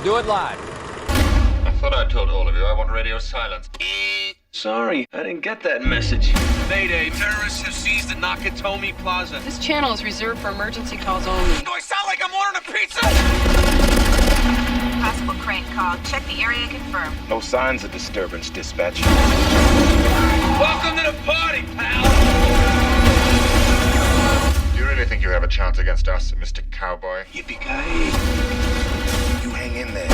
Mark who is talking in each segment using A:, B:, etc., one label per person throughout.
A: do it live.
B: I thought I told all of you I want radio silence. Sorry, I didn't get that message.
C: Mayday, terrorists have seized the Nakatomi Plaza.
D: This channel is reserved for emergency calls only.
C: Do I sound like I'm ordering a pizza?
E: Possible crank call. Check the area, confirm.
F: No signs of disturbance, dispatch.
C: Welcome to the party, pal!
B: Do you really think you have a chance against us, Mr. Cowboy?
F: Yippee-Ki-Yay. You hang in there.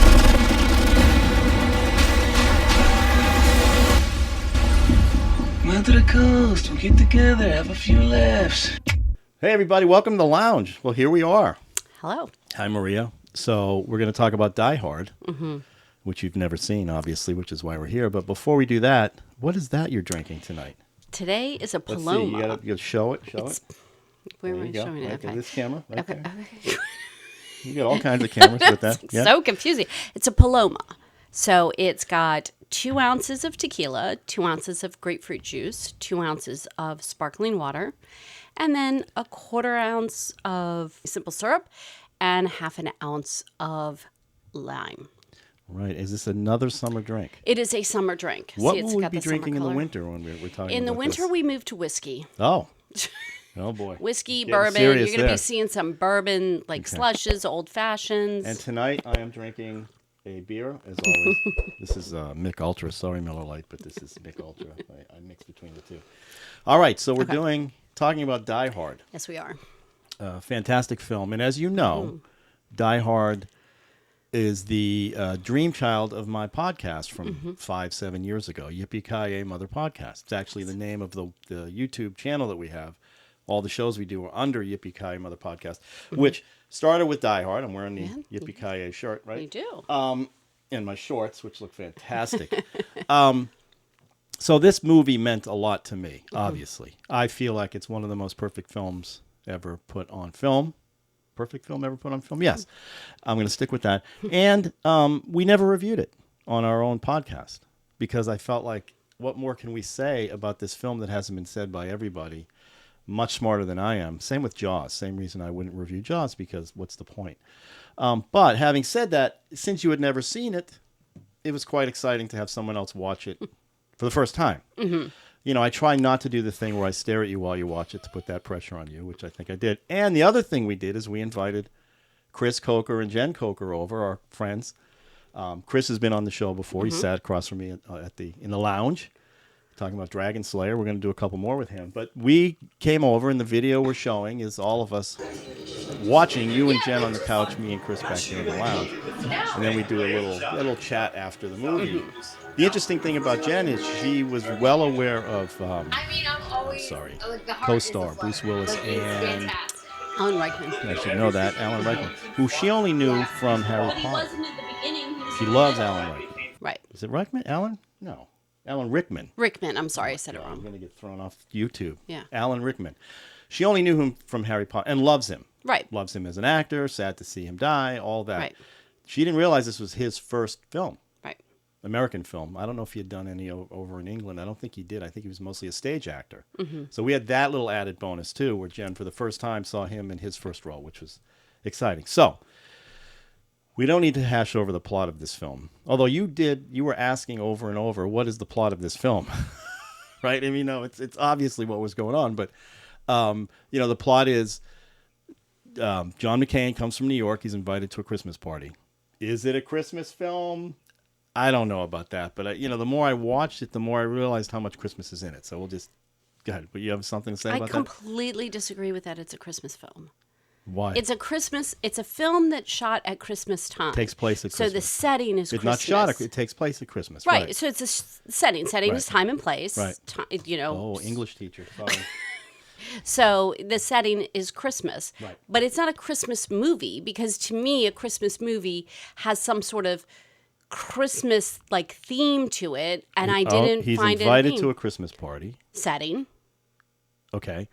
F: Come out to the coast. We'll get together, have a few laughs.
G: Hey, everybody. Welcome to the lounge. Well, here we are.
H: Hello.
G: Hi, Maria. So we're going to talk about Die Hard, which you've never seen, obviously, which is why we're here. But before we do that, what is that you're drinking tonight?
H: Today is a
G: Let's
H: Paloma.
G: see. You got to show it. Show it.
H: Where
G: There
H: am
G: you
H: I
G: go.
H: showing it?
G: Right,
H: Okay.
G: this camera. Right
H: Okay.
G: there. You got all kinds of cameras with that.
H: It's
G: Yeah.
H: so confusing. It's a Paloma. So it's got 2 ounces of tequila, 2 ounces of grapefruit juice, 2 ounces of sparkling water, and then a 1/4 ounce of simple syrup and 1/2 ounce of lime.
G: Right. Is this another summer drink?
H: It is a summer drink.
G: What
H: See, it's
G: will we
H: got
G: be
H: the summer
G: drinking in the
H: color.
G: winter when we're talking
H: In the
G: about
H: winter,
G: this?
H: we move to whiskey.
G: Oh. Oh, boy.
H: Whiskey,
G: Getting
H: bourbon.
G: serious
H: You're going to
G: there.
H: be seeing some bourbon, like slushes, old fashions.
G: And tonight I am drinking a beer, as always. This is Mick Ultra. Sorry, Miller Lite, but this is Mick Ultra. I mix between the two. All right, so we're talking about Die Hard.
H: Yes, we are.
G: Fantastic film. And as you know, Die Hard is the dream child of my podcast from 5-7 years ago, Yippee-Ki-Yay Mother Podcast. It's actually the name of the YouTube channel that we have. All the shows we do are under Yippee-Ki-Yay Mother Podcast, which started with Die Hard. I'm wearing the Yippee-Ki-Yay shirt, right?
H: You do.
G: And my shorts, which look fantastic. So this movie meant a lot to me, obviously. I feel like it's one of the most perfect films ever put on film. Perfect film ever put on film? Yes. I'm going to stick with that. And we never reviewed it on our own podcast because I felt like, what more can we say about this film that hasn't been said by everybody much smarter than I am? Same with Jaws. Same reason I wouldn't review Jaws, because what's the point? But having said that, since you had never seen it, it was quite exciting to have someone else watch it for the first time. You know, I try not to do the thing where I stare at you while you watch it to put that pressure on you, which I think I did. And the other thing we did is we invited Chris Coker and Jenn Coker over, our friends. Chris has been on the show before. He sat across from me in the lounge talking about Dragon Slayer. We're going to do a couple more with him. But we came over, and the video we're showing is all of us watching, you and Jenn on the couch, me and Chris back here in the lounge. And then we do a little chat after the movie. The interesting thing about Jenn is she was well aware of, co-star Bruce Willis and
H: Alan Rickman.
G: I should know that, Alan Rickman, who she only knew from Harry Potter. She loves Alan Rickman.
H: Right.
G: Is it Rickman? Alan? No. Alan Rickman.
H: Rickman. I'm sorry, I said it
G: I'm
H: wrong.
G: going to get thrown off YouTube.
H: Yeah.
G: Alan Rickman. She only knew him from Harry Potter and loves him.
H: Right.
G: Loves him as an actor, sad to see him die, all that.
H: Right.
G: She didn't realize this was his first film.
H: Right.
G: American film. I don't know if he had done any over in England. I don't think he did. I think he was mostly a stage actor. So we had that little added bonus, too, where Jenn, for the first time, saw him in his first role, which was exciting. So we don't need to hash over the plot of this film. Although you were asking over and over, what is the plot of this film? Right? I mean, no, it's obviously what was going on. But, the plot is John McCain comes from New York. He's invited to a Christmas party. Is it a Christmas film? I don't know about that. But, the more I watched it, the more I realized how much Christmas is in it. So we'll just go ahead. But you have something to say about that?
H: I completely disagree with that. It's a Christmas film.
G: Why?
H: It's a film that's shot at Christmas time.
G: Takes place at
H: So
G: Christmas.
H: the setting is
G: It's
H: Christmas.
G: not shot. It takes place at Christmas.
H: Right. So it's a setting. Setting
G: Right.
H: is time and place.
G: Right.
H: Oh,
G: English teacher. Sorry.
H: So the setting is Christmas.
G: Right.
H: But it's not a Christmas movie, because to me, a Christmas movie has some sort of Christmas like theme to it, and I didn't
G: he's
H: find
G: invited
H: it
G: to a Christmas party.
H: setting.
G: Okay.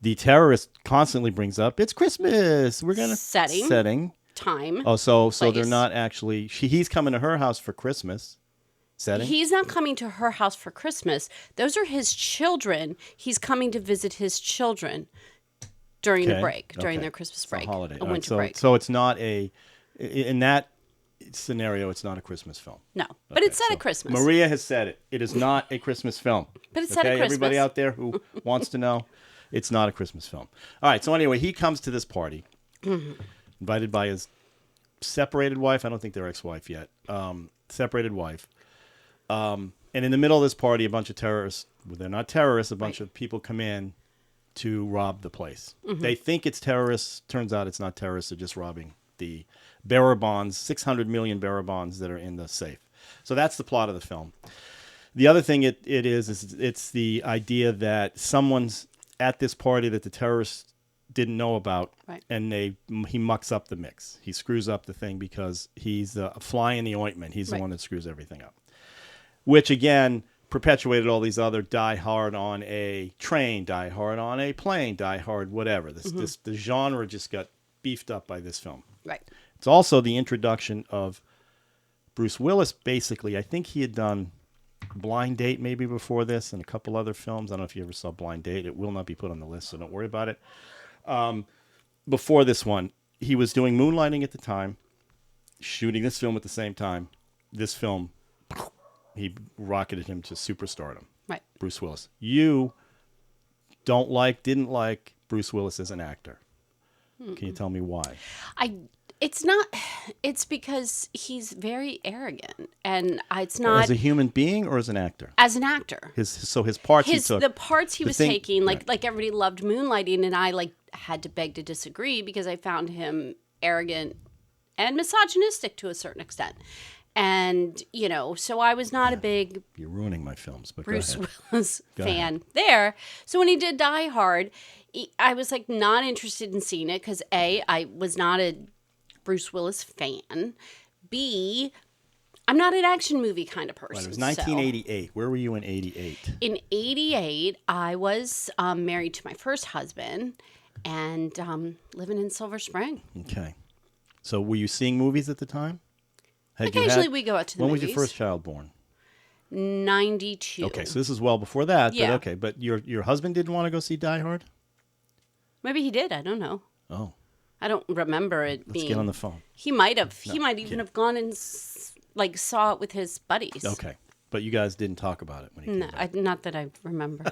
G: The terrorist constantly brings up, it's Christmas. We're going to setting.
H: Time.
G: Oh, so they're
H: place.
G: not actually, he's coming to her house for Christmas. Setting.
H: He's not coming to her house for Christmas. Those are his children. He's coming to visit his children during the break, during their Christmas break,
G: holiday,
H: a winter break.
G: So it's not in that scenario, it's not a Christmas film.
H: No, but it's set at Christmas.
G: Maria has said it. It is not a Christmas film.
H: But it's set at Christmas.
G: Everybody out there who wants to know, it's not a Christmas film. All right, so anyway, he comes to this party, invited by his separated wife. I don't think they're ex-wife yet. Separated wife. And in the middle of this party, a bunch of terrorists, well, they're not terrorists, a bunch of people come in to rob the place. They think it's terrorists. Turns out it's not terrorists. They're just robbing the bearer bonds, 600 million bearer bonds that are in the safe. So that's the plot of the film. The other thing it is it's the idea that someone's at this party that the terrorists didn't know about, and he mucks up the mix. He screws up the thing because he's a fly in the ointment. He's the one that screws everything up. Which, again, perpetuated all these other die hard on a train, die hard on a plane, die hard whatever. The genre just got beefed up by this film.
H: Right.
G: It's also the introduction of Bruce Willis, basically. I think he had done Blind Date maybe before this and a couple other films. I don't know if you ever saw Blind Date. It will not be put on the list, so don't worry about it. Before this one, he was doing Moonlighting at the time, shooting this film at the same time. This film, he rocketed him to superstardom. Right. Bruce Willis. You didn't like Bruce Willis as an actor. Can you tell me why?
H: It's because he's very arrogant, and it's not
G: as a human being or as an actor.
H: As an actor,
G: his parts he took,
H: the parts he was taking, like everybody loved Moonlighting, and I had to beg to disagree because I found him arrogant and misogynistic to a certain extent, and so I was not a big
G: You're ruining my films, but
H: Bruce Willis fan there. So when he did Die Hard, I was not interested in seeing it because I was not a Bruce Willis fan. B, I'm not an action movie kind of person.
G: Right, it was 1988. So. Where were you in 88?
H: In 88, I was married to my first husband and living in Silver Spring.
G: Okay. So were you seeing movies at the time?
H: Occasionally we go out to the movies.
G: When was your first child born?
H: 92.
G: Okay, so this is well before that.
H: Yeah.
G: But okay, but your husband didn't want to go see Die Hard?
H: Maybe he did. I don't know.
G: Oh.
H: I don't remember it being...
G: Let's get on the phone.
H: He might have. No, he might even have gone and saw it with his buddies.
G: Okay. But you guys didn't talk about it when he came back.
H: Not that I remember.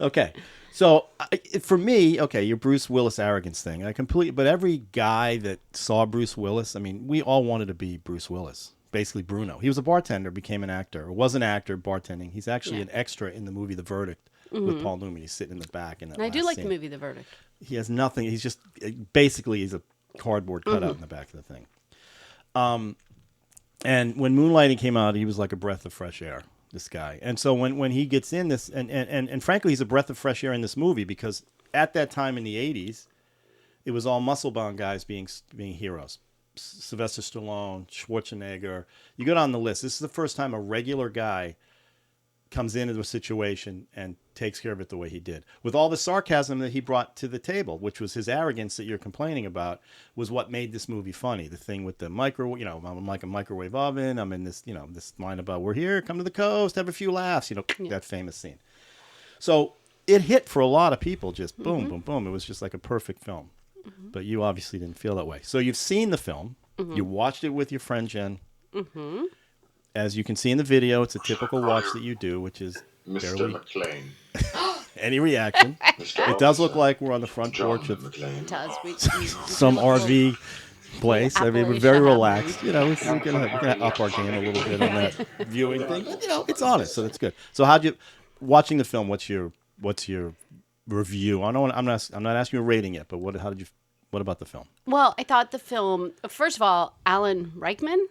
G: Okay. So for me, your Bruce Willis arrogance thing. But every guy that saw Bruce Willis, I mean, we all wanted to be Bruce Willis. Basically Bruno. He was a bartender, became an actor. Or was an actor bartending. He's actually an extra in the movie The Verdict with Paul Newman. He's sitting in the back in that
H: I do like
G: scene.
H: the movie The Verdict.
G: He has nothing. He's just basically he's a cardboard cutout in the back of the thing. And when Moonlighting came out, he was like a breath of fresh air. This guy, and so when he gets in this, and frankly, he's a breath of fresh air in this movie because at that time in the '80s, it was all muscle-bound guys being heroes. Sylvester Stallone, Schwarzenegger. You go down the list. This is the first time a regular guy comes into a situation and takes care of it the way he did. With all the sarcasm that he brought to the table, which was his arrogance that you're complaining about, was what made this movie funny. The thing with the I'm like a microwave oven. I'm in this, this line about we're here, come to the coast, have a few laughs, that famous scene. So it hit for a lot of people, just boom, boom, boom. It was just like a perfect film. But you obviously didn't feel that way. So you've seen the film. You watched it with your friend Jen. As you can see in the video, it's a typical watch that you do, which is
A: Mr. McClane.
G: Any reaction. It does look like we're on the front porch of some RV place. I mean, we're very relaxed. We're gonna up our game a little bit on that viewing thing. But, it's honest, so that's good. So watching the film? What's your review? I'm not asking you a rating yet, but what about the film?
H: Well, I thought the film, first of all, Alan Rickman.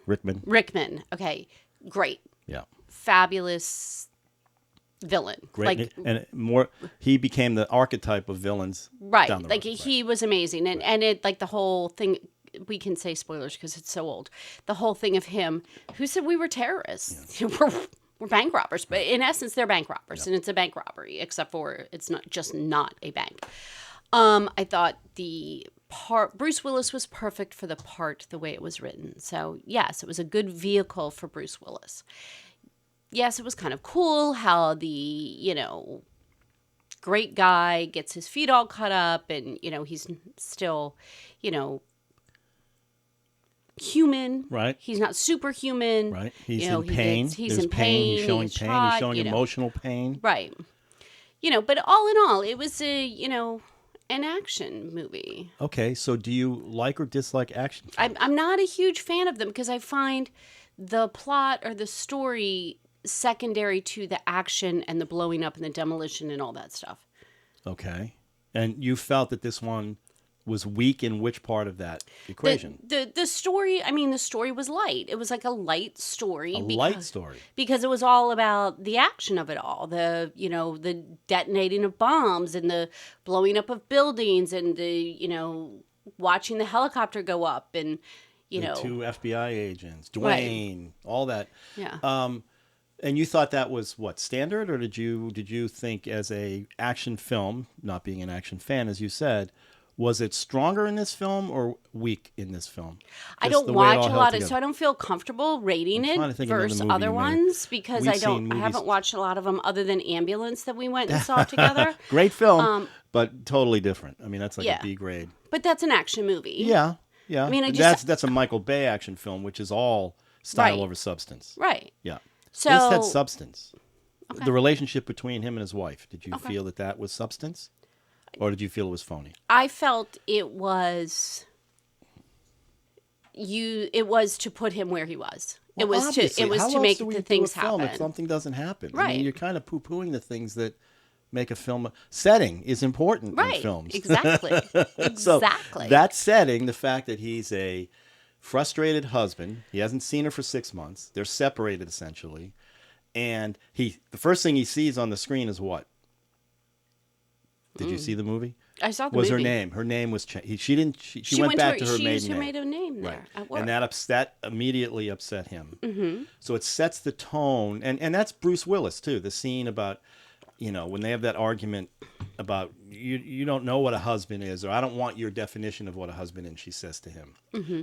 H: Okay, great.
G: Yeah.
H: Fabulous villain.
G: Great. He became the archetype of villains.
H: Right.
G: Down the road.
H: He was amazing. And it the whole thing, we can say spoilers because it's so old. The whole thing of him, who said we were terrorists? Yeah. We're bank robbers, but in essence, they're bank robbers, and it's a bank robbery, except for it's not a bank. I thought Bruce Willis was perfect for the part the way it was written. So yes, it was a good vehicle for Bruce Willis. Yes, it was kind of cool how the great guy gets his feet all cut up, and he's still human.
G: Right.
H: He's not superhuman.
G: Right. He's
H: You know,
G: in pain.
H: He's
G: There's
H: in pain.
G: He's showing
H: he's
G: pain.
H: shot,
G: He's showing
H: you know.
G: emotional pain.
H: Right. You know, but all in all, it was an action movie.
G: Okay, so do you like or dislike action films?
H: I'm not a huge fan of them because I find the plot or the story secondary to the action and the blowing up and the demolition and all that stuff.
G: Okay. And you felt that this one was weak in which part of that equation?
H: The story, the story was light. It was like a light story.
G: Light story.
H: Because it was all about the action of it all. The detonating of bombs and the blowing up of buildings and watching the helicopter go up and,
G: The two FBI agents, Dwayne,
H: Right.
G: all that.
H: Yeah.
G: And you thought that was what, standard, or did you think as a action film, not being an action fan as you said, was it stronger in this film or weak in this film?
H: I
G: Just
H: don't
G: the way it
H: watch
G: all
H: a
G: held
H: lot of,
G: together.
H: so I don't feel comfortable rating
G: I'm trying to
H: it
G: think of another
H: versus
G: movie
H: other
G: you made.
H: ones because
G: We've
H: I
G: seen movies-
H: haven't watched a lot of them other than Ambulance that we went and saw together.
G: Great film, but totally different. I mean, that's like
H: yeah.
G: a B grade.
H: But that's an action movie.
G: Yeah, yeah.
H: I mean,
G: that's a Michael Bay action film, which is all style
H: Right.
G: over substance.
H: Right.
G: Yeah.
H: So
G: This had substance.
H: Okay.
G: The relationship between him and his wife. Did you
H: Okay.
G: feel that was substance, or did you feel it was phony?
H: I felt it was to put him where he was.
G: Well,
H: it was
G: obviously. How
H: to
G: else
H: make
G: do we
H: the
G: do
H: things
G: a film
H: happen.
G: if something doesn't happen? I
H: Right.
G: mean, you're kind of poo-pooing the things that make a film. Setting is important
H: Right.
G: in films.
H: Exactly.
G: So
H: Exactly.
G: that setting, the fact that he's a frustrated husband, he hasn't seen her for 6 months. They're separated essentially, and the first thing he sees on the screen is what? Did you see the movie?
H: I saw the
G: Was
H: movie.
G: her name? Her name was changed. She didn't. She went
H: went
G: back to her
H: she
G: maiden
H: used her
G: name.
H: maiden name there
G: Right.
H: at work.
G: And that immediately upset him. Mm-hmm. So it sets the tone, and that's Bruce Willis too. The scene about, when they have that argument about you don't know what a husband is, or I don't want your definition of what a husband is, she says to him,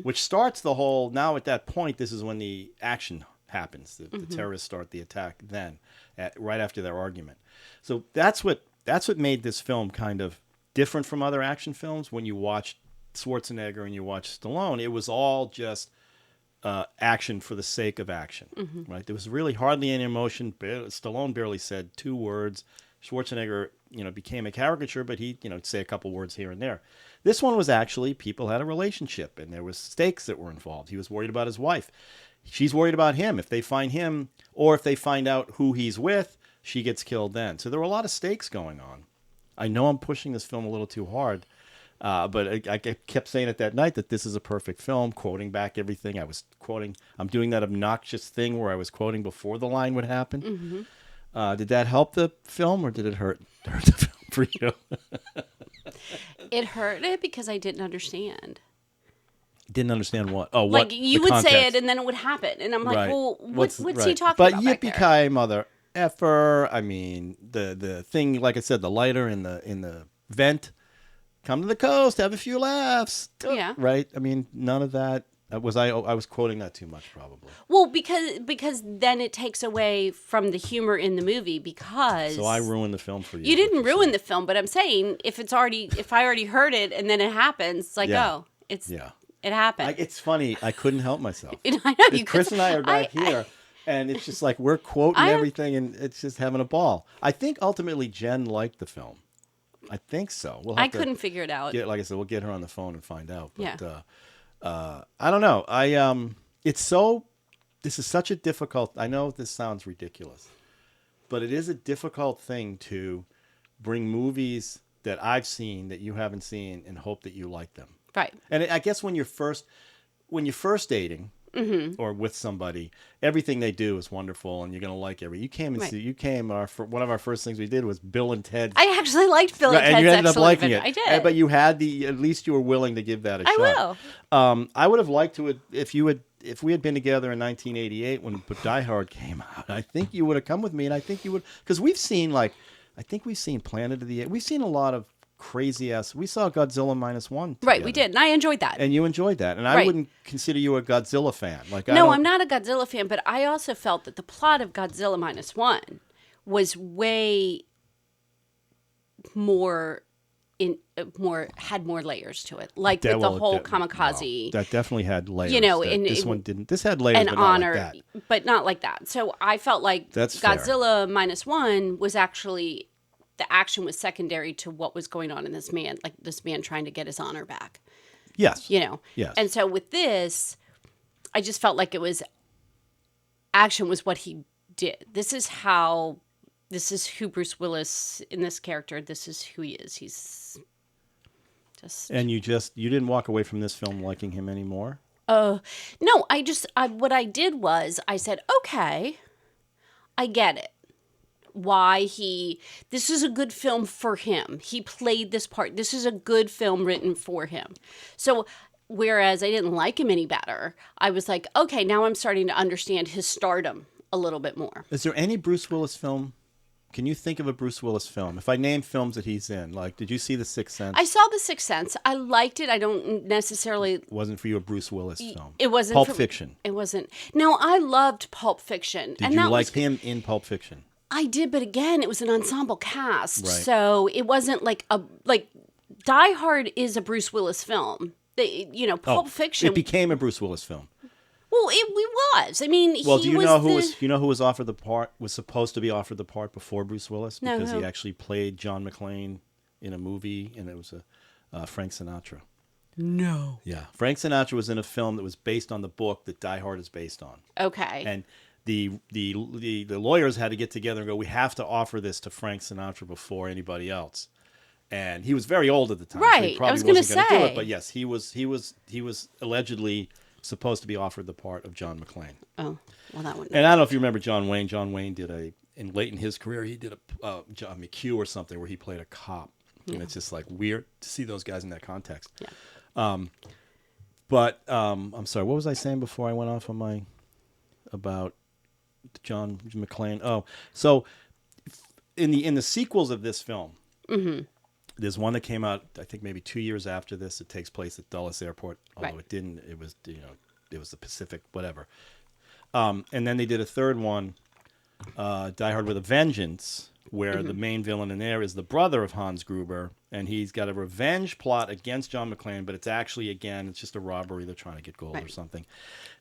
G: which starts the whole. Now at that point, this is when the action happens. The terrorists start the attack then, right after their argument. So that's what made this film kind of different from other action films. When you watch Schwarzenegger and you watch Stallone, it was all just action for the sake of action, right? There was really hardly any emotion. Stallone barely said 2 words. Schwarzenegger, became a caricature, but he'd say a couple words here and there. This one was actually people had a relationship, and there was stakes that were involved. He was worried about his wife. She's worried about him. If they find him, or if they find out who he's with, she gets killed then. So there were a lot of stakes going on. I know I'm pushing this film a little too hard, but I kept saying it that night that this is a perfect film, quoting back everything. I'm doing that obnoxious thing where I was quoting before the line would happen. Did that help the film, or did it hurt the film for you?
H: It hurt it because I didn't understand.
G: Didn't understand what? Oh,
H: Like
G: what?
H: you
G: the
H: would say
G: context.
H: it, and then it would happen, and I'm like,
G: Right.
H: well, what's he
G: right.
H: talking
G: but
H: about? back there?
G: Yippee-Ki-Yay, mother effer. I mean, the thing, like I said, the lighter in the vent. Come to the coast, have a few laughs.
H: Yeah.
G: Right. I mean, none of that. I was quoting that too much, probably.
H: Well, because then it takes away from the humor in the movie because.
G: So I ruined the film for you.
H: You didn't ruin the film, but I'm saying if I already heard it and then it happens, it's like,
G: Yeah.
H: oh,
G: Yeah.
H: it happened.
G: It's funny. I couldn't help myself.
H: I know you.
G: Chris and I are back here, and it's just like we're quoting
H: I-
G: everything, and it's just having a ball. I think ultimately Jen liked the film. I think so. We'll have
H: I
G: to
H: couldn't figure it out.
G: like I said, we'll get her on the phone and find out. But,
H: Yeah.
G: I don't know. This is such a difficult. I know this sounds ridiculous, but it is a difficult thing to bring movies that I've seen that you haven't seen and hope that you like them.
H: Right.
G: And I guess when you're first dating or with somebody, everything they do is wonderful, and you're gonna like every. You came and
H: Right.
G: see. You came. One of our first things we did was Bill and Ted.
H: I actually liked Bill and
G: Right,
H: Ted's
G: and you ended up
H: Excellent
G: liking
H: Adventure.
G: it.
H: I did.
G: But you had at least you were willing to give that a
H: I
G: shot.
H: will.
G: I would have liked to if we had been together in 1988 when Die Hard came out. I think you would have come with me, and I think you would, because we've seen Planet of the Apes. We've seen a lot of crazy ass. We saw Godzilla -1.
H: Right, we
G: together.
H: did, and I enjoyed that.
G: And you enjoyed that, and I
H: Right.
G: wouldn't consider you a Godzilla fan.
H: No, I'm not a Godzilla fan, but I also felt that the plot of Godzilla -1 was way more had more layers to it, like with the whole kamikaze.
G: That definitely had layers.
H: And
G: this one didn't. This had layers,
H: and
G: but
H: honor,
G: not like that.
H: but not like that. So I felt like
G: That's fair.
H: Godzilla -1 was actually the action was secondary to what was going on in this man, like this man trying to get his honor back.
G: Yes.
H: Yes. And so with this, I just felt like it was action was what he did. This is who Bruce Willis in this character. This is who he is. He's just.
G: And you didn't walk away from this film liking him anymore?
H: No, what I did was I said, okay, I get it. Why this is a good film for him. He played this part. This is a good film written for him. So whereas I didn't like him any better, I was like, okay, now I'm starting to understand his stardom a little bit more.
G: Is there any Bruce Willis film? Can you think of a Bruce Willis film? If I name films that he's in, like, did you see The Sixth Sense?
H: I saw The Sixth Sense. I liked it. I don't necessarily...
G: It wasn't for you a Bruce Willis film.
H: It wasn't
G: Pulp Fiction.
H: It wasn't. No, I loved Pulp Fiction.
G: Did you like him in Pulp Fiction?
H: I did, but again, it was an ensemble cast,
G: right.
H: So it wasn't like Die Hard is a Bruce Willis film. Pulp Fiction.
G: It became a Bruce Willis film.
H: Well, it was. I mean,
G: do you know who was offered the part? Was supposed to be offered the part before Bruce Willis because he actually played John McClane in a movie, and it was Frank Sinatra.
H: No.
G: Yeah, Frank Sinatra was in a film that was based on the book that Die Hard is based on.
H: Okay.
G: And the lawyers had to get together and go, we have to offer this to Frank Sinatra before anybody else. And he was very old at the time.
H: Right.
G: So he probably
H: I was going to
G: wasn't
H: say.
G: do it, but yes, he was allegedly supposed to be offered the part of John McClane.
H: Oh, well, that one.
G: And I don't know if you remember John Wayne. John Wayne did late in his career, he did a John McHugh or something where he played a cop. Yeah. And it's just like weird to see those guys in that context.
H: Yeah.
G: But I'm sorry, what was I saying before I went off on about John McClane? Oh, so in the sequels of this film,
H: mm-hmm.
G: There's one that came out, I think maybe 2 years after this. It takes place at Dulles Airport, although
H: right.
G: it didn't. It was it was the Pacific, whatever. And then they did a third one, Die Hard with a Vengeance, where
H: mm-hmm.
G: the main villain in there is the brother of Hans Gruber, and he's got a revenge plot against John McClane, but it's actually, again, it's just a robbery. They're trying to get gold right. or something.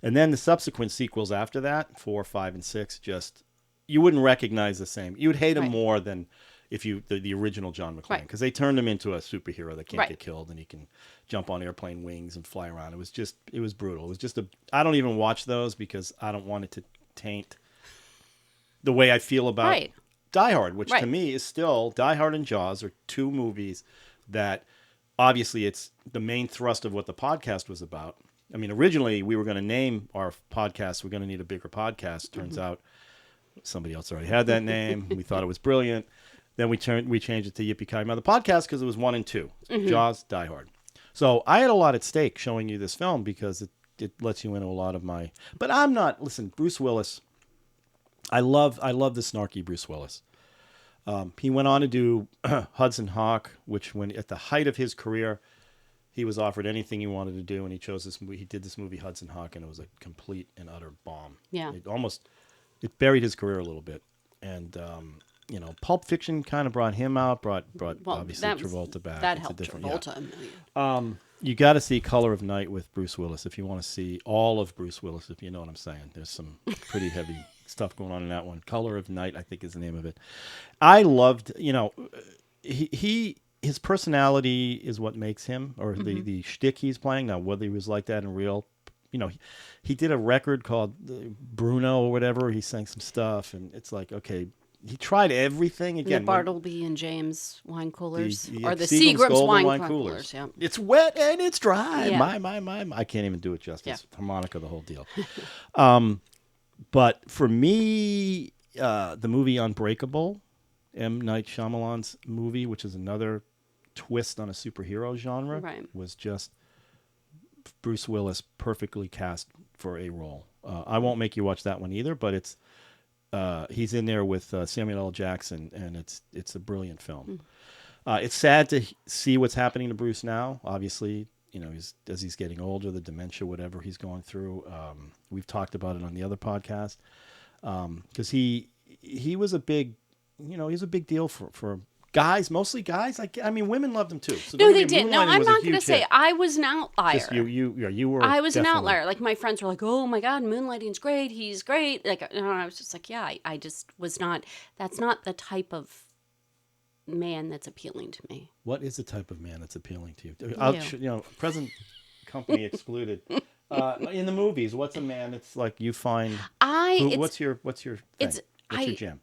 G: And then the subsequent sequels after that, 4, 5, and 6, just you wouldn't recognize the same. You would hate him more than if the original John McClane, because they turned him into a superhero that can't get killed and he can jump on airplane wings and fly around. It was brutal. It was just I don't even watch those because I don't want it to taint the way I feel about Die Hard, which to me is still Die Hard and Jaws are two movies that obviously it's the main thrust of what the podcast was about. I mean, originally we were going to name our podcast, we're going to need a bigger podcast. Turns mm-hmm. out somebody else already had that name. We thought it was brilliant. Then we changed it to Yippee-Ki-Yay, the podcast, because it was 1 and 2, mm-hmm. Jaws, Die Hard. So I had a lot at stake showing you this film because it lets you into a lot of my. But I'm not. Listen, Bruce Willis. I love the snarky Bruce Willis. He went on to do Hudson Hawk, which when at the height of his career, he was offered anything he wanted to do, and he chose this movie. He did this movie Hudson Hawk, and it was a complete and utter bomb.
H: Yeah,
G: it buried his career a little bit, and. Pulp Fiction kind of brought him out, brought obviously Travolta back.
H: That helped Travolta.
G: Yeah. You got to see Color of Night with Bruce Willis if you want to see all of Bruce Willis, if you know what I'm saying. There's some pretty heavy stuff going on in that one. Color of Night, I think, is the name of it. I loved, his personality is what makes him, or mm-hmm. the shtick he's playing. Now, whether he was like that in real, he did a record called Bruno or whatever. He sang some stuff, and it's like, okay, he tried everything again.
H: The Bartleby and James wine coolers,
G: or
H: the Seagram's wine coolers. Yeah.
G: It's wet and it's dry.
H: Yeah.
G: My. I can't even do it justice. Yeah. Harmonica, the whole deal. But for me, the movie Unbreakable, M. Night Shyamalan's movie, which is another twist on a superhero genre, was just Bruce Willis perfectly cast for a role. I won't make you watch that one either, but it's. He's in there with Samuel L. Jackson, and it's a brilliant film. It's sad to see what's happening to Bruce now. Obviously, as he's getting older, the dementia, whatever he's going through. We've talked about it on the other podcast because he was a big, he's a big deal for Guys, mostly guys. I mean, women loved him too. So
H: No,
G: don't
H: they
G: get me-
H: didn't. No,
G: Moonlighting
H: I'm
G: was a
H: not going to
G: huge
H: say
G: hit.
H: I was an outlier.
G: Just you were.
H: I was an
G: definitely-
H: outlier. Like my friends were like, "Oh my God, Moonlighting's great. He's great." Like, and I was just like, "Yeah, I just was not. That's not the type of man that's appealing to me."
G: What is the type of man that's appealing to you?
H: You.
G: Present company excluded. In the movies, what's a man that's like you find? What's your thing?
H: it's-
G: What's your jam?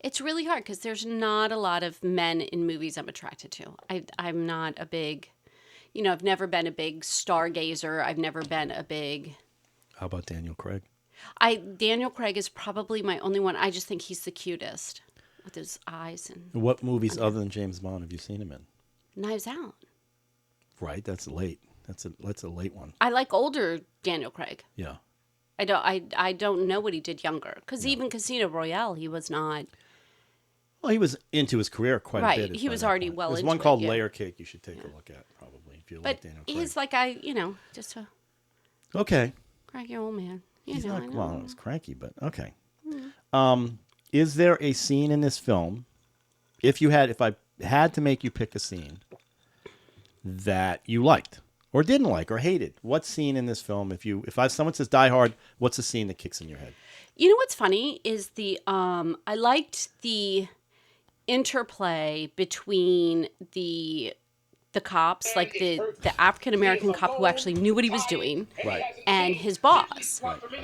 H: It's really hard because there's not a lot of men in movies I'm attracted to. I'm not a big, I've never been a big stargazer. I've never been a big.
G: How about Daniel Craig?
H: Daniel Craig is probably my only one. I just think he's the cutest with his eyes and
G: What movies other than James Bond have you seen him in?
H: Knives Out.
G: Right, that's late. That's a late one.
H: I like older Daniel Craig.
G: Yeah.
H: I don't know what he did younger because even Casino Royale he was not.
G: Well, he was into his career quite a
H: Right,
G: bit.
H: he
G: by
H: was
G: that
H: already
G: point.
H: well
G: There's
H: into
G: one
H: it,
G: called
H: yeah.
G: Layer Cake you should take a look at probably if you like
H: But
G: Daniel Craig.
H: he's like just a
G: Okay.
H: craggy old man.
G: He's
H: I
G: not
H: know.
G: well, he's cranky, but okay. Is there a scene in this film? If I had to make you pick a scene that you liked or didn't like or hated, what scene in this film? If someone says Die Hard, what's the scene that kicks in your head?
H: You know what's funny is I liked the interplay between the cops, like the African American cop who actually knew what he was doing,
G: Right.
H: and his boss.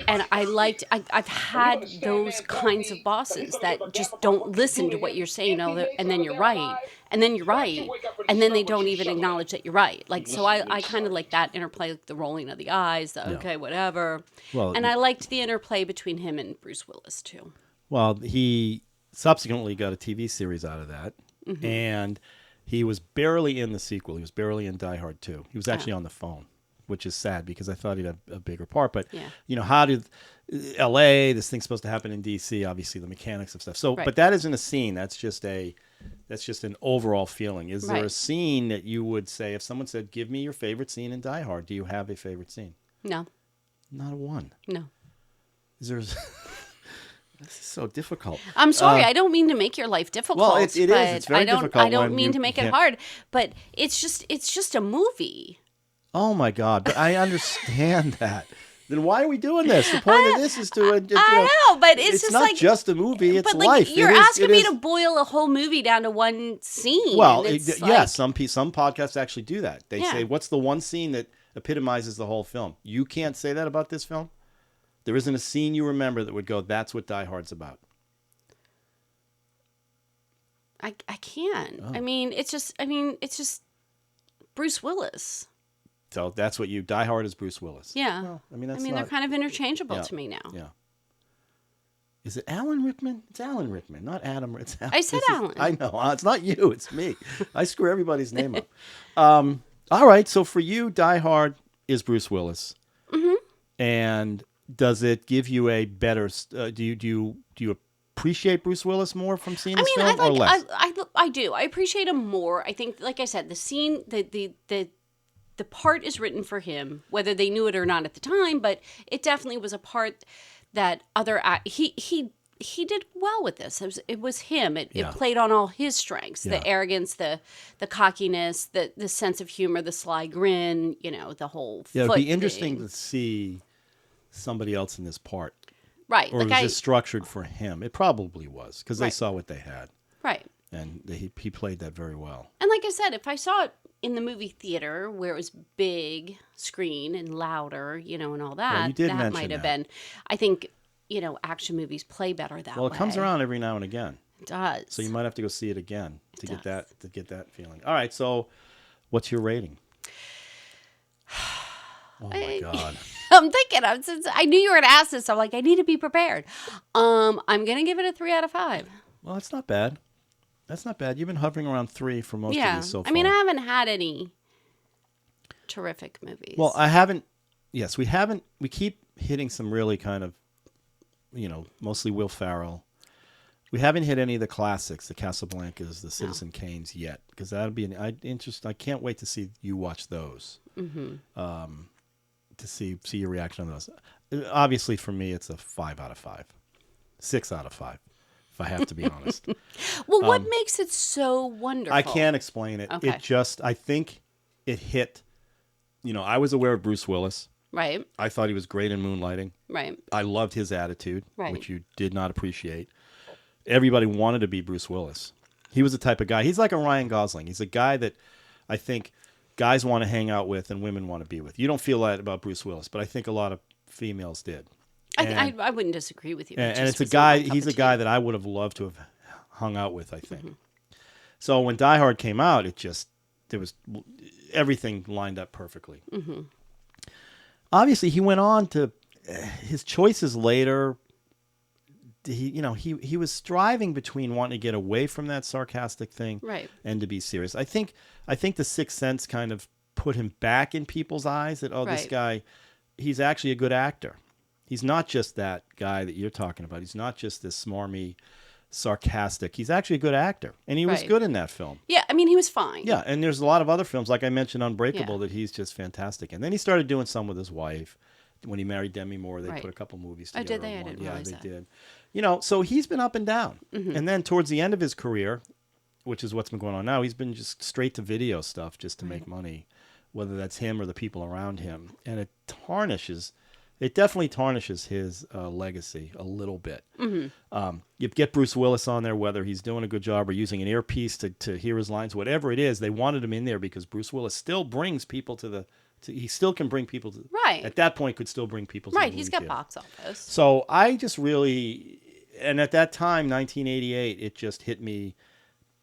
H: And I've had those kinds of bosses that just don't listen to what you're saying, and then you're right, and then you're right, and then they don't even acknowledge that you're right. Like, so I kind of like that interplay, like the rolling of the eyes, okay, whatever.
G: Well,
H: and I liked the interplay between him and Bruce Willis too.
G: Well, he subsequently got a TV series out of that, and he was barely in the sequel. He was barely in Die Hard 2. He was actually on the phone, which is sad because I thought he'd have a bigger part. But, how did L.A., this thing's supposed to happen in D.C., obviously the mechanics of stuff. So,
H: Right.
G: But that isn't a scene. That's just an overall feeling. Is there a scene that you would say, if someone said, give me your favorite scene in Die Hard, do you have a favorite scene?
H: No,
G: Not a one.
H: no.
G: Is there... This is so difficult.
H: I'm sorry. I don't mean to make your life difficult.
G: Well, it is.
H: but
G: It's very difficult
H: I don't
G: when
H: mean
G: you
H: to make it
G: can't-
H: hard, but it's just a movie.
G: Oh my God! But I understand that. Then why are we doing this? The point of this is to.
H: I know, but it's just
G: not
H: like
G: just a movie; it's
H: but like
G: life.
H: you're
G: It is-
H: asking
G: it
H: me
G: is-
H: to boil a whole movie down to one scene.
G: Well,
H: and it's
G: yeah,
H: like-
G: some podcasts actually do that. They
H: Yeah.
G: say, "What's the one scene that epitomizes the whole film?" You can't say that about this film. There isn't a scene you remember that would go, "That's what Die Hard's about."
H: I can't.
G: Oh.
H: I mean, it's just Bruce Willis.
G: So that's what Die Hard is Bruce Willis.
H: Yeah.
G: Well, I mean, that's
H: they're
G: not-
H: kind of interchangeable
G: Yeah.
H: to me now.
G: Yeah. Is it Alan Rickman? It's Alan Rickman, not Adam. It's Alan.
H: I said Alan.
G: I know. It's not you. It's me. I screw everybody's name up. All right. So for you, Die Hard is Bruce Willis. Mm-hmm. And does it give you a better? Do you appreciate Bruce Willis more from seeing this film or less?
H: I do. I appreciate him more. I think, like I said, the scene, the part is written for him, whether they knew it or not at the time. But it definitely was a part that he did well with this. It was him. It played on all his strengths: the arrogance, the cockiness, the sense of humor, the sly grin. The whole.
G: Yeah, it'd
H: foot
G: be interesting
H: thing.
G: to see somebody else in this part.
H: Right.
G: Or
H: like
G: was this structured for him? It probably was because they
H: Right.
G: saw what they had.
H: Right.
G: And he played that very well.
H: And like I said, if I saw it in the movie theater where it was big screen and louder, and all that,
G: you did
H: that
G: mention
H: might have
G: that.
H: been. I think, action movies play better that way.
G: Well, it comes around every now and again.
H: It does.
G: So you might have to go see it again to
H: It
G: get that feeling. All right, so what's your rating? Oh my God.
H: I'm thinking, since I knew you were going to ask this, I'm like, I need to be prepared. I'm going to give it a 3 out of 5.
G: Well, that's not bad. That's not bad. You've been hovering around 3 for most of
H: Yeah.
G: these so far.
H: I mean, I haven't had any terrific movies.
G: Well, I haven't. Yes, we haven't. We keep hitting some really kind of, mostly Will Ferrell. We haven't hit any of the classics, the Casablancas, the Citizen Kanes yet, because that'd be an interest. I can't wait to see you watch those. Mm-hmm. To see your reaction on those. Obviously, for me, it's a 5 out of 5, 6 out of 5. if I have to be honest.
H: Well, what makes it so wonderful?
G: I can't explain it.
H: Okay.
G: I think it hit, I was aware of Bruce Willis.
H: Right.
G: I thought he was great in Moonlighting.
H: Right.
G: I loved his attitude,
H: Right.
G: which you did not appreciate. Everybody wanted to be Bruce Willis. He was the type of guy. He's like a Ryan Gosling. He's a guy that I think guys want to hang out with and women want to be with. You don't feel that about Bruce Willis, but I think a lot of females did.
H: I wouldn't disagree with you.
G: And it's a guy. He's a guy that I would have loved to have hung out with, I think. Mm-hmm. So when Die Hard came out, there was everything lined up perfectly. Mm-hmm. Obviously, he went on to his choices later. He was striving between wanting to get away from that sarcastic thing,
H: right,
G: and to be serious. I think The Sixth Sense kind of put him back in people's eyes that
H: right.
G: This guy, he's actually a good actor. He's not just that guy that you're talking about. He's not just this smarmy, sarcastic. He's actually a good actor, and he was
H: right.
G: good in that film.
H: Yeah, I mean, he was fine.
G: Yeah, and there's a lot of other films, like I mentioned, Unbreakable, that he's just fantastic. And then he started doing some with his wife. When he married Demi Moore, they
H: right.
G: put a couple movies
H: Oh,
G: together.
H: did they? I didn't realize that.
G: Yeah, they did. So he's been up and down. Mm-hmm. And then towards the end of his career, which is what's been going on now, he's been just straight to video stuff just to make money, whether that's him or the people around him. And it definitely tarnishes his legacy a little bit. Mm-hmm. You get Bruce Willis on there, whether he's doing a good job or using an earpiece to hear his lines, whatever it is, they wanted him in there because Bruce Willis still brings people he still can bring people to
H: right.
G: At that point, could still bring people to
H: right.
G: the movie
H: He's got
G: theater.
H: box office.
G: So I just really, and at that time, 1988, it just hit me.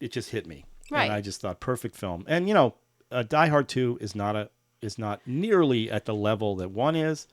H: Right.
G: And I just thought perfect film. And Die Hard 2 is not nearly at the level that 1 is.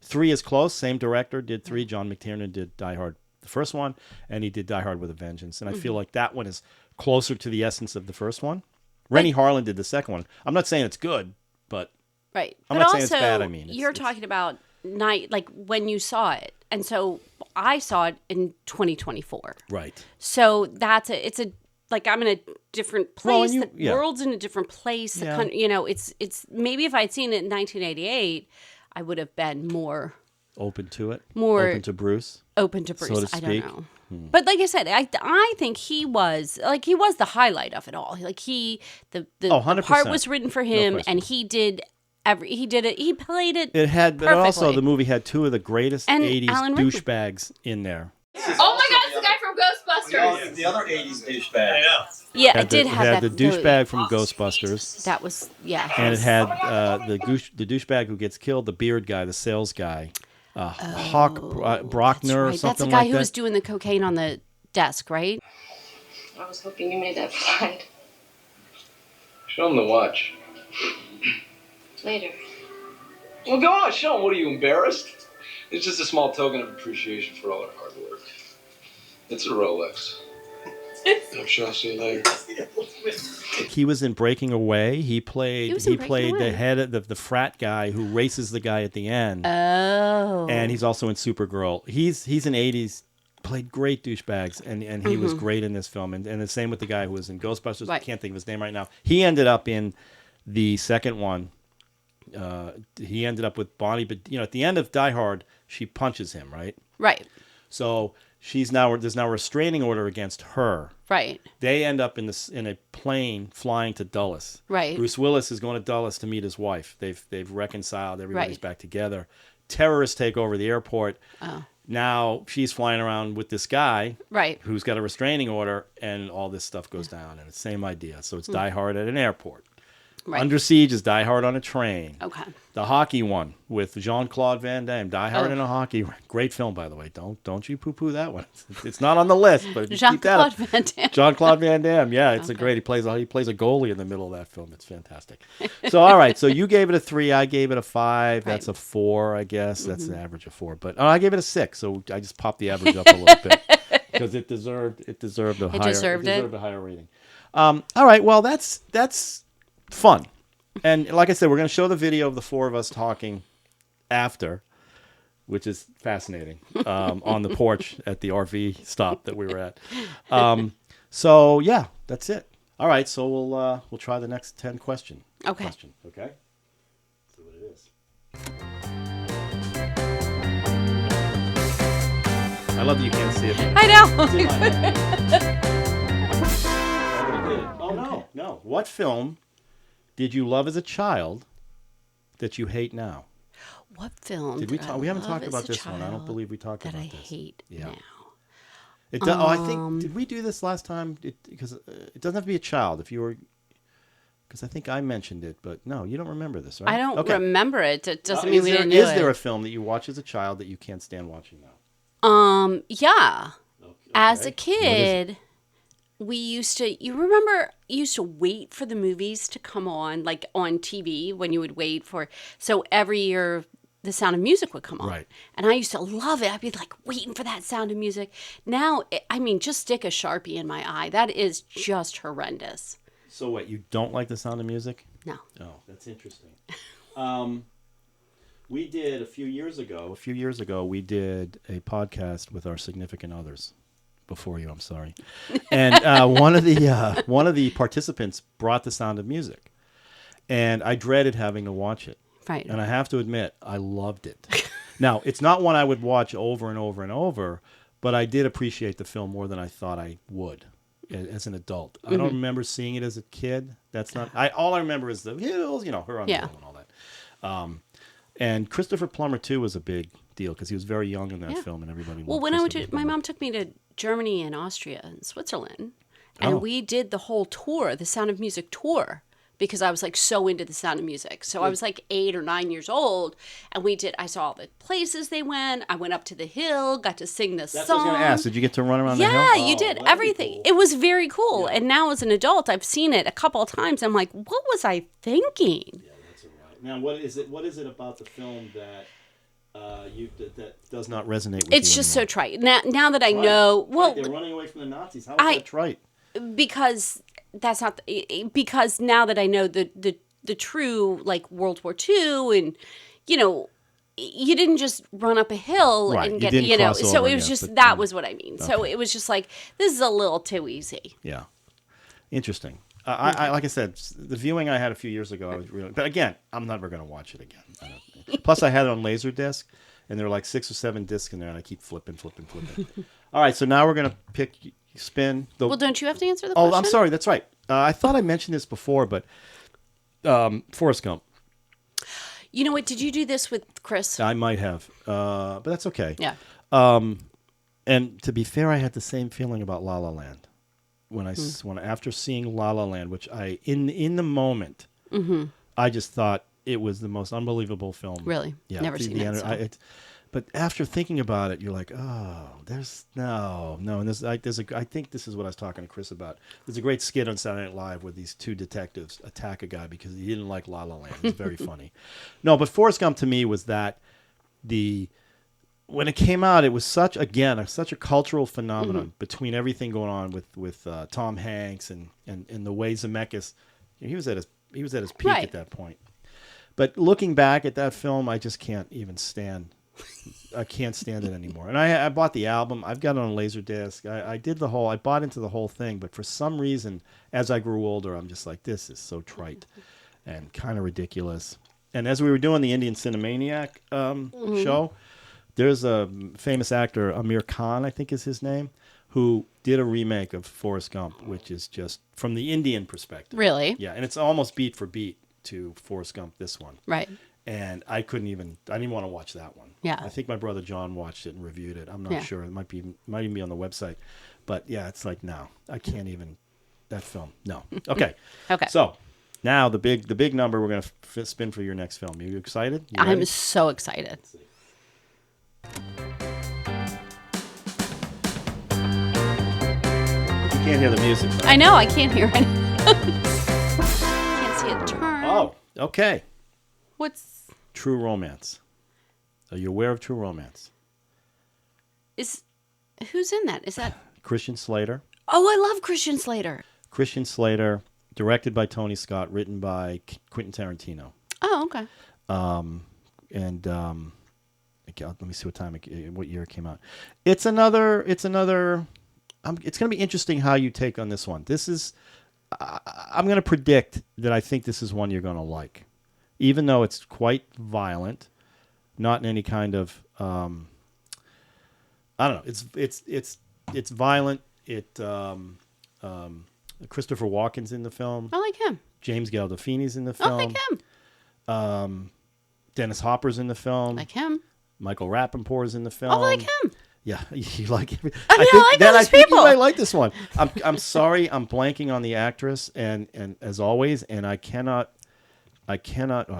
G: 3 is close. Same director did 3. John McTiernan did Die Hard, the first one, and he did Die Hard with a Vengeance. And I feel like that one is closer to the essence of the first one. Rennie Harlan did the second one. I'm not saying it's good, but
H: right.
G: I'm
H: but
G: not
H: also,
G: saying it's bad. I mean,
H: you're talking about when you saw it, and so I saw it in 2024.
G: Right.
H: So I'm in a different place.
G: Well,
H: the world's in a different place. The country, it's maybe if I'd seen it in 1988, I would have been more
G: open to it.
H: Open
G: to Bruce.
H: Open to Bruce.
G: So to speak.
H: I don't know. But like I said, I think he was the highlight of it all. Like the
G: 100%.
H: part was written for him,
G: No
H: and he did it. He played it.
G: It had, but
H: perfectly.
G: also the movie had 2 of the greatest
H: And
G: 80s
H: Alan Rickman.
G: douchebags in there.
E: Oh my God, it's the guy from Ghostbusters.
C: The other 80s douchebag. I know.
H: Yeah, it did have
G: had
H: that.
G: the douchebag from Ghostbusters,
H: That was
G: and it had the douchebag who gets killed, the beard guy, the sales guy, Hawk Brockner or something like that.
H: That's the guy who was doing the cocaine on the desk, right?
A: I was hoping you made that flight.
C: Show him the watch.
A: Later.
C: Well, go on, show him. What are you, embarrassed? It's just a small token of appreciation for all our hard work. It's a Rolex. I'm sure I'll see you later.
G: He was in Breaking Away. He played
H: Breaking
G: the
H: Away.
G: head of the frat guy who races the guy at the end.
H: Oh.
G: And he's also in Supergirl. He's an 80s, played great douchebags, and he was great in this film. And the same with the guy who was in Ghostbusters.
H: Right.
G: I can't think of his name right now. He ended up in the second one. He ended up with Bonnie, but at the end of Die Hard, she punches him, right?
H: Right.
G: So there's now a restraining order against her.
H: Right.
G: They end up in a plane flying to Dulles.
H: Right.
G: Bruce Willis is going to Dulles to meet his wife. They've reconciled. Everybody's
H: Right.
G: back together. Terrorists take over the airport.
H: Oh.
G: Now she's flying around with this guy,
H: Right.
G: who's got a restraining order, and all this stuff goes down. And it's the same idea. So it's Die Hard at an airport.
H: Right.
G: Under Siege is Die Hard on a train.
H: Okay.
G: The hockey one with Jean-Claude Van Damme, Die Hard in a hockey. Great film, by the way. Don't you poo-poo that one. It's not on the list, but if you keep that up.
H: Jean-Claude Van Damme.
G: Jean-Claude Van Damme. Yeah, it's a great. He plays a goalie in the middle of that film. It's fantastic. So all right, so you gave it a 3. I gave it a 5. That's a 4, I guess. That's an average of 4. But I gave it a 6. So I just popped the average up a little bit because it deserved a higher rating. All right. Well, that's fun. And like I said, we're going to show the video of the 4 of us talking after, which is fascinating, on the porch at the RV stop that we were at. So yeah, that's it. All right, so we'll try the next 10 question.
H: Okay.
G: Okay. See what it is. I love that you can't see it.
H: I know.
G: What film did you love as a child that you hate now?
H: What film
G: Did we talk? We haven't
H: love
G: talked
H: as
G: about
H: a
G: this one. I don't
H: child
G: believe we talked
H: that
G: about
H: I
G: this.
H: hate
G: Yeah.
H: now?
G: It does, I think did we do this last time? Because it doesn't have to be a child. If you were, because I think I mentioned it, but no, you don't remember this, right?
H: I don't
G: Okay.
H: remember it. It doesn't mean we didn't do
G: Is
H: it.
G: there a film that you watch as a child that you can't stand watching now?
H: Yeah.
G: Okay.
H: As a
G: What is it?
H: kid, we used to, you remember, you used to wait for the movies to come on, like on TV when you would wait for, so every year the Sound of Music would come on.
G: Right.
H: And I used to love it. I'd be like waiting for that Sound of Music. Now, I mean, just stick a Sharpie in my eye. That is just horrendous.
G: So what, you don't like The Sound of Music?
H: No.
G: Oh, that's interesting. We did a few years ago, we did a podcast with our significant others. Before you, I'm sorry. And one of the participants brought The Sound of Music. And I dreaded having to watch it.
H: Right.
G: And I have to admit, I loved it. Now, it's not one I would watch over and over and over, but I did appreciate the film more than I thought I would as an adult. I don't remember seeing it as a kid. That's not. All I remember is the hills, her on the hill and all that. And Christopher Plummer too was a big deal because he was very young in that film, and everybody.
H: Well,
G: loved
H: when I went
G: Christopher
H: to, my
G: Plummer.
H: mom took me to Germany and Austria and Switzerland, and we did the whole tour, the Sound of Music tour, because I was like so into the Sound of Music. So I was like 8 or 9 years old, and I saw all the places they went. I went up to the hill, got to sing the
G: That's
H: song.
G: what I was going to ask. Did you get to run around the hill?
H: Yeah,
G: Oh,
H: you did
G: that'd be
H: everything.
G: cool.
H: It was very cool. And now as an adult, I've seen it a couple of times. I'm like, what was I thinking?
G: Yeah, that's all right. Now, what is it about the film that that does not resonate with you?
H: It's just so
G: anymore?
H: trite. Now that I know, well,
G: They're running away from the Nazis. How is that trite?
H: because that's not because now that I know the true like World War II, and you didn't just run up a hill
G: Right,
H: and
G: you
H: get
G: didn't cross
H: so
G: over,
H: it was
G: yeah,
H: just
G: but,
H: that was what I mean. So it was just like, this is a little too easy.
G: Yeah, interesting. I like I said, the viewing I had a few years ago, I was really, but again, I'm never going to watch it again. Plus, I had it on Laserdisc, and there were like 6 or 7 discs in there, and I keep flipping. All right, so now we're going to spin.
H: Well, don't you have to answer the question?
G: Oh, I'm sorry. That's right. I thought I mentioned this before, but Forrest Gump.
H: You know what? Did you do this with Chris?
G: I might have, but that's okay.
H: Yeah.
G: And to be fair, I had the same feeling about La La Land when after seeing La La Land, which I in the moment, I just thought it was the most unbelievable film.
H: Really?
G: Yeah.
H: Never seen it.
G: But after thinking about it, you're like, oh, there's no. And I think this is what I was talking to Chris about. There's a great skit on Saturday Night Live where these 2 detectives attack a guy because he didn't like La La Land. It's very funny. No, but Forrest Gump to me was that when it came out, it was such a cultural phenomenon between everything going on with Tom Hanks and the way Zemeckis, he was at his peak at that point. But looking back at that film, I just can't even stand. I can't stand it anymore. And I bought the album. I've got it on Laserdisc. I bought into the whole thing. But for some reason, as I grew older, I'm just like, this is so trite and kind of ridiculous. And as we were doing the Indian Cinemaniac show, there's a famous actor, Amir Khan, I think is his name, who did a remake of Forrest Gump, which is just from the Indian perspective.
H: Really?
G: Yeah, and it's almost beat for beat to Forrest Gump, this one.
H: Right.
G: And I didn't want to watch that one.
H: Yeah.
G: I think my brother John watched it and reviewed it. I'm not sure. It might even be on the website. But yeah, it's like, no, I can't even, that film. No. Okay.
H: Okay.
G: So now the big number we're going to spin for your next film. Are you excited? You
H: I'm
G: ready?
H: so excited.
G: You can't hear the music.
H: I know, I can't hear it. Can't see a turn.
G: Oh, okay.
H: What's
G: True Romance. Are you aware of True Romance?
H: who's in that? Is that
G: Christian Slater.
H: Oh, I love Christian Slater.
G: Christian Slater, directed by Tony Scott, written by Quentin Tarantino.
H: Oh, okay.
G: Let me see what year it came out. It's another. It's going to be interesting how you take on this one. I'm going to predict that I think this is one you're going to like, even though it's quite violent, not in any kind of. I don't know. It's violent. Christopher Walken's in the film.
H: I like him.
G: James Gandolfini's in the
H: I
G: film.
H: like him.
G: Dennis Hopper's in the film.
H: Like him.
G: Michael Rappaport's in the film.
H: I like him.
G: Yeah, you like him.
H: I mean, I like all these
G: think you
H: people.
G: might like this one. I'm sorry, I'm blanking on the actress, and as always, and I cannot. Oh,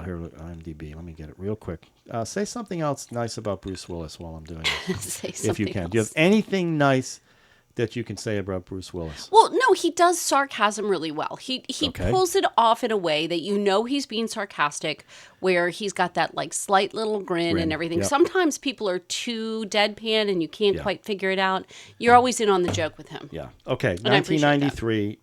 G: here, look, IMDb. Let me get it real quick. Say something else nice about Bruce Willis while I'm doing this,
H: Say
G: if you
H: something
G: can.
H: else.
G: Do you have anything nice that you can say about Bruce Willis?
H: Well, no, he does sarcasm really well. He
G: Okay.
H: pulls it off in a way that you know he's being sarcastic, where he's got that like slight little grin and everything.
G: yep.
H: Sometimes people are too deadpan and you can't
G: Yeah.
H: quite figure it out. You're always in on the joke with him.
G: Yeah. Okay.
H: And I appreciate that.
G: 1993.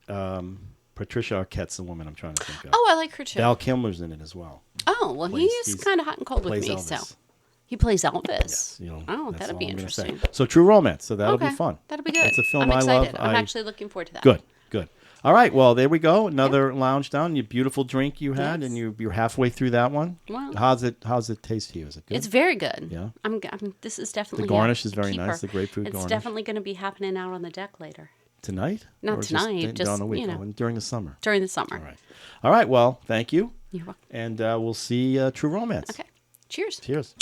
G: Patricia Arquette's the woman I'm trying to think of.
H: Oh, I like her too.
G: Val Kilmer's in it as well.
H: Oh, well,
G: Plays-
H: he's
G: he's-
H: kind of hot and cold with
G: plays
H: me,
G: Elvis.
H: so he plays Elvis.
G: Yes,
H: Oh,
G: that's
H: that'd
G: all
H: be
G: I'm gonna say.
H: interesting.
G: So True Romance. So that'll
H: Okay,
G: be fun.
H: that'll be good.
G: It's a film
H: I'm
G: I
H: excited.
G: love.
H: I'm actually looking forward to that.
G: Good. All right. Well, there we go. Another lounge down. Your beautiful drink you had,
H: Yes.
G: and you're halfway through that one.
H: Well,
G: How's it taste to you? Is it good?
H: it's very good.
G: Yeah?
H: This is definitely
G: The garnish
H: a
G: is very
H: keeper.
G: nice, the grapefruit
H: It's
G: garnish.
H: definitely going to be happening out on the deck later
G: Tonight?
H: Not
G: Or
H: tonight, just,
G: during the week,
H: you know.
G: during the summer.
H: during the summer.
G: All right. Well, thank you,
H: You're welcome.
G: and we'll see True Romance.
H: Okay. Cheers.
G: Cheers.